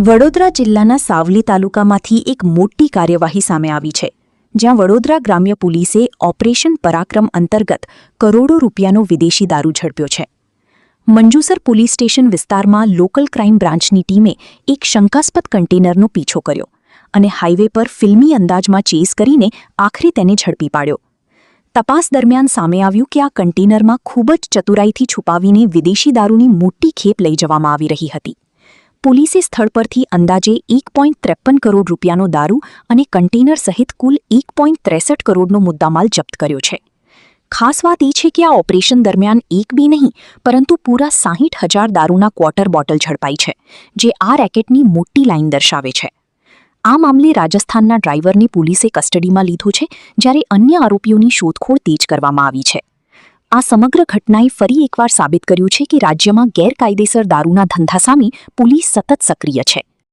વડોદરા જિલ્લાના સાવલી તાલુકામાંથી એક મોટી કાર્યવાહી સામે આવી છે, જ્યાં વડોદરા ગ્રામ્ય પોલીસે ઓપરેશન પરાક્રમ અંતર્ગત કરોડો રૂપિયાનો વિદેશી દારૂ ઝડપ્યો છે. મંજુસર પોલીસ સ્ટેશન વિસ્તારમાં લોકલ ક્રાઇમ બ્રાન્ચની ટીમે એક શંકાસ્પદ કન્ટેનરનો પીછો કર્યો અને હાઇવે પર ફિલ્મી અંદાજમાં ચેસ કરીને આખરે તેને ઝડપી પાડ્યો. તપાસ દરમિયાન સામે આવ્યું કે આ કન્ટેનરમાં ખૂબ જ ચતુરાઈથી છુપાવીને વિદેશી દારૂની મોટી ખેપ લઈ જવામાં આવી રહી હતી. પોલીસે સ્થળ પરથી અંદાજે 1.53 કરોડ રૂપિયાનો દારૂ અને કન્ટેનર સહિત કુલ 1.63 કરોડનો મુદ્દામાલ જપ્ત કર્યો છે. ખાસ વાત એ છે કે આ ઓપરેશન દરમિયાન એક બી નહીં પરંતુ પૂરા 60,000 દારૂના ક્વાર્ટર બોટલ ઝડપાઈ છે, જે આ રેકેટની મોટી લાઇન દર્શાવે છે. આ મામલે રાજસ્થાનના ડ્રાઈવરને પોલીસે કસ્ટડીમાં લીધો છે, જ્યારે અન્ય આરોપીઓની શોધખોળ તેજ કરવામાં આવી છે. આ સમગ્ર ઘટનાએ ફરી એકવાર સાબિત કર્યું છે કે રાજ્યમાં ગેરકાયદેસર દારૂના ધંધા સામે પોલીસ સતત સક્રિય છે.